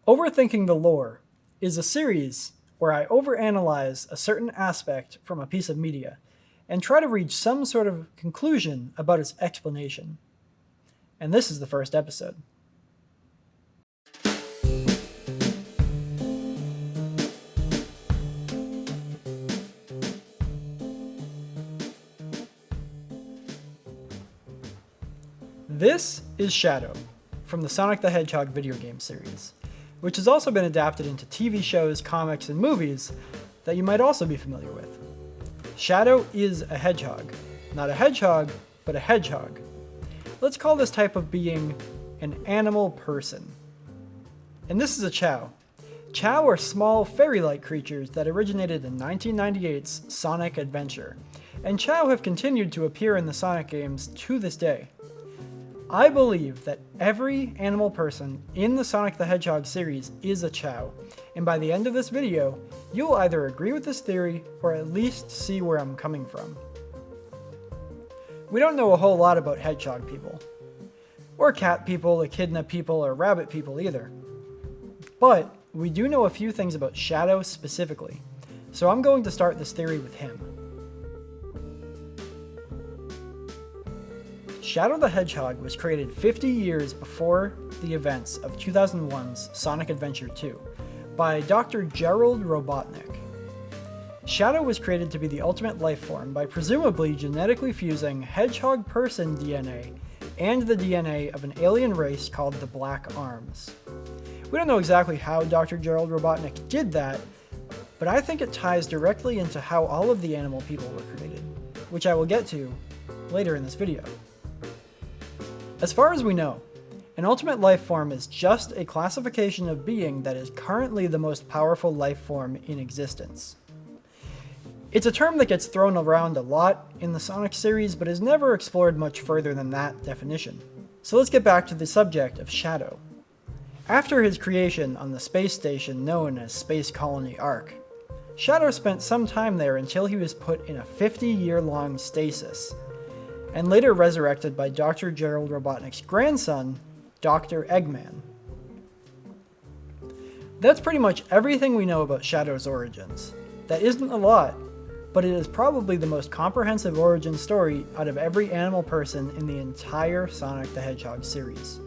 Overthinking the Lore is a series where I overanalyze a certain aspect from a piece of media and try to reach some sort of conclusion about its explanation. And this is the first episode. This is Shadow from the Sonic the Hedgehog video game series, which has also been adapted into TV shows, comics, and movies that you might also be familiar with. Shadow is a hedgehog. Not a hedgehog, but a hedgehog. Let's call this type of being an animal person. And this is a Chao. Chao are small fairy-like creatures that originated in 1998's Sonic Adventure, and Chao have continued to appear in the Sonic games to this day. I believe that every animal person in the Sonic the Hedgehog series is a Chao, and by the end of this video, you'll either agree with this theory or at least see where I'm coming from. We don't know a whole lot about hedgehog people, or cat people, echidna people, or rabbit people either. But we do know a few things about Shadow specifically, so I'm going to start this theory with him. Shadow the Hedgehog was created 50 years before the events of 2001's Sonic Adventure 2 by Dr. Gerald Robotnik. Shadow was created to be the ultimate life form by presumably genetically fusing hedgehog person DNA and the DNA of an alien race called the Black Arms. We don't know exactly how Dr. Gerald Robotnik did that, but I think it ties directly into how all of the animal people were created, which I will get to later in this video. As far as we know, an ultimate life form is just a classification of being that is currently the most powerful life form in existence. It's a term that gets thrown around a lot in the Sonic series, but is never explored much further than that definition. So let's get back to the subject of Shadow. After his creation on the space station known as Space Colony Ark, Shadow spent some time there until he was put in a 50-year-long stasis, and later resurrected by Dr. Gerald Robotnik's grandson, Dr. Eggman. That's pretty much everything we know about Shadow's origins. That isn't a lot, but it is probably the most comprehensive origin story out of every animal person in the entire Sonic the Hedgehog series.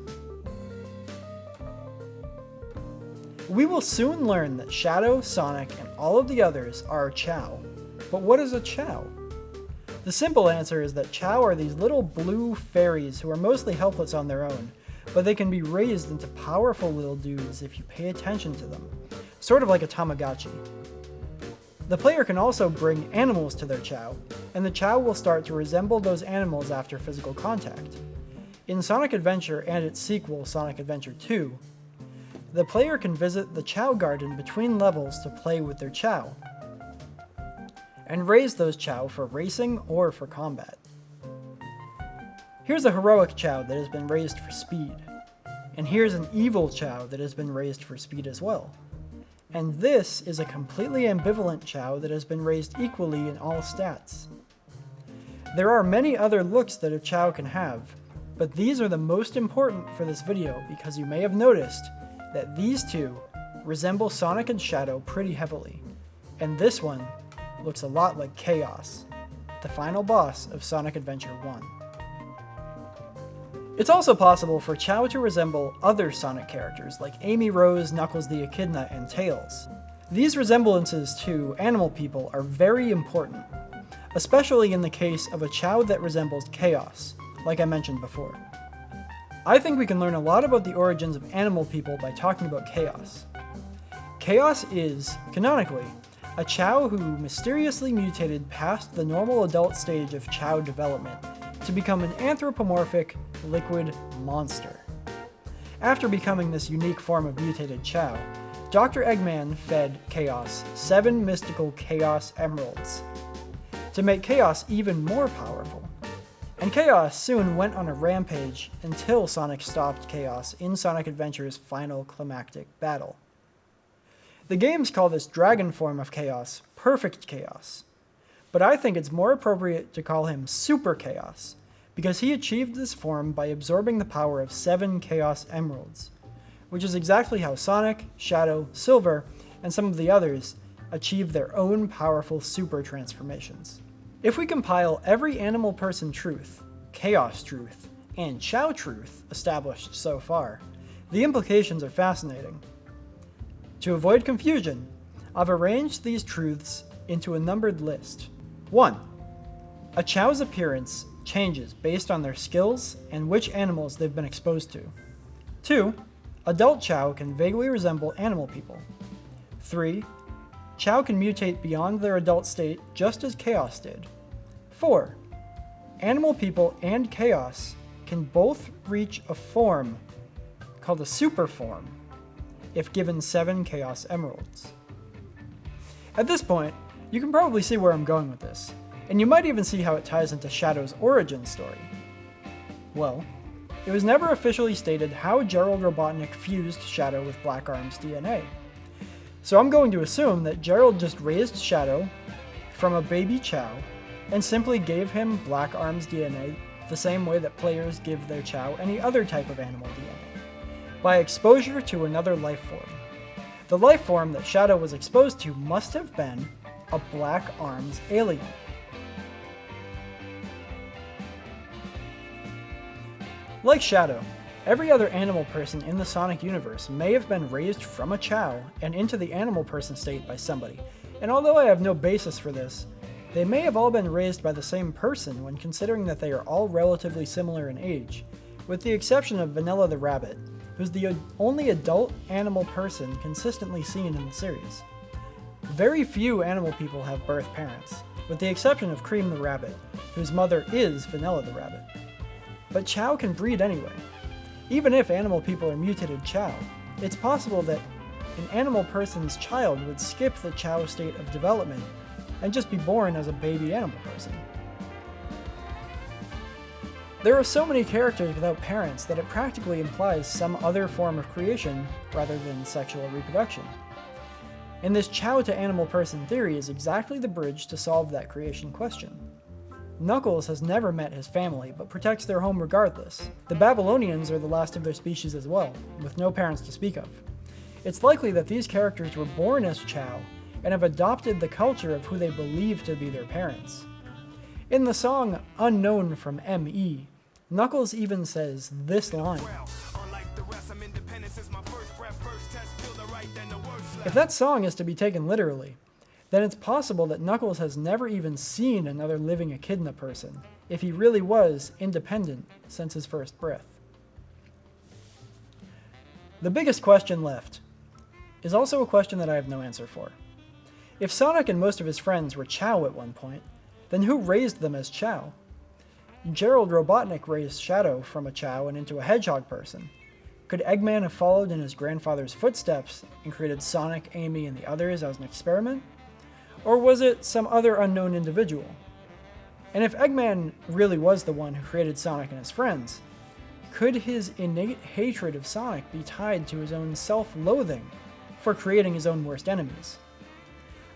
We will soon learn that Shadow, Sonic, and all of the others are Chao. But what is a Chao? The simple answer is that Chao are these little blue fairies who are mostly helpless on their own, but they can be raised into powerful little dudes if you pay attention to them, sort of like a Tamagotchi. The player can also bring animals to their Chao, and the Chao will start to resemble those animals after physical contact. In Sonic Adventure and its sequel, Sonic Adventure 2, the player can visit the Chao garden between levels to play with their Chao, and raise those Chao for racing or for combat. Here's a heroic Chao that has been raised for speed, and here's an evil Chao that has been raised for speed as well. And this is a completely ambivalent Chao that has been raised equally in all stats. There are many other looks that a Chao can have, but these are the most important for this video because you may have noticed that these two resemble Sonic and Shadow pretty heavily, and this one looks a lot like Chaos, the final boss of Sonic Adventure 1. It's also possible for Chao to resemble other Sonic characters like Amy Rose, Knuckles the Echidna, and Tails. These resemblances to animal people are very important, especially in the case of a Chao that resembles Chaos, like I mentioned before. I think we can learn a lot about the origins of animal people by talking about Chaos. Chaos is, canonically, a Chao who mysteriously mutated past the normal adult stage of Chao development to become an anthropomorphic, liquid monster. After becoming this unique form of mutated Chao, Dr. Eggman fed Chaos 7 mystical Chaos Emeralds to make Chaos even more powerful. And Chaos soon went on a rampage until Sonic stopped Chaos in Sonic Adventure's final climactic battle. The games call this dragon form of Chaos Perfect Chaos, but I think it's more appropriate to call him Super Chaos, because he achieved this form by absorbing the power of 7 Chaos Emeralds, which is exactly how Sonic, Shadow, Silver, and some of the others achieve their own powerful super transformations. If we compile every animal person truth, chaos truth, and Chao truth established so far, the implications are fascinating. To avoid confusion, I've arranged these truths into a numbered list. 1. A Chao's appearance changes based on their skills and which animals they've been exposed to. 2. Adult Chao can vaguely resemble animal people. 3. Chao can mutate beyond their adult state just as Chaos did. 4. Animal people and Chaos can both reach a form called a super form if given 7 Chaos Emeralds. At this point, you can probably see where I'm going with this, and you might even see how it ties into Shadow's origin story. Well, it was never officially stated how Gerald Robotnik fused Shadow with Black Arm's DNA. So I'm going to assume that Gerald just raised Shadow from a baby Chao and simply gave him Black Arm's DNA the same way that players give their Chao any other type of animal DNA, by exposure to another life form. The life form that Shadow was exposed to must have been a Black Arms alien. Like Shadow, every other animal person in the Sonic universe may have been raised from a Chao and into the animal person state by somebody, and although I have no basis for this, they may have all been raised by the same person when considering that they are all relatively similar in age, with the exception of Vanilla the Rabbit, who's the only adult animal person consistently seen in the series. Very few animal people have birth parents, with the exception of Cream the Rabbit, whose mother is Vanilla the Rabbit. But Chao can breed anyway. Even if animal people are mutated Chao, it's possible that an animal person's child would skip the Chao state of development and just be born as a baby animal person. There are so many characters without parents that it practically implies some other form of creation rather than sexual reproduction. And this Chao to animal person theory is exactly the bridge to solve that creation question. Knuckles has never met his family, but protects their home regardless. The Babylonians are the last of their species as well, with no parents to speak of. It's likely that these characters were born as Chao and have adopted the culture of who they believe to be their parents. In the song Unknown from M.E., Knuckles even says this line. If that song is to be taken literally, then it's possible that Knuckles has never even seen another living echidna person, if he really was independent since his first breath. The biggest question left is also a question that I have no answer for. If Sonic and most of his friends were Chao at one point, then who raised them as Chao? Gerald Robotnik raised Shadow from a Chao and into a hedgehog person. Could Eggman have followed in his grandfather's footsteps and created Sonic, Amy, and the others as an experiment? Or was it some other unknown individual? And if Eggman really was the one who created Sonic and his friends, could his innate hatred of Sonic be tied to his own self-loathing for creating his own worst enemies?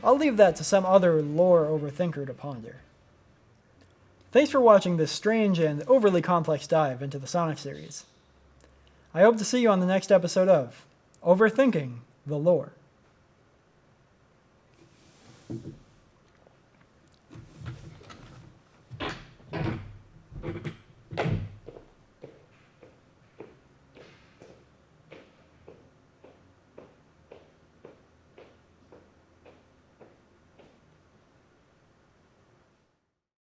I'll leave that to some other lore overthinker to ponder. Thanks for watching this strange and overly complex dive into the Sonic series. I hope to see you on the next episode of Overthinking The Lore.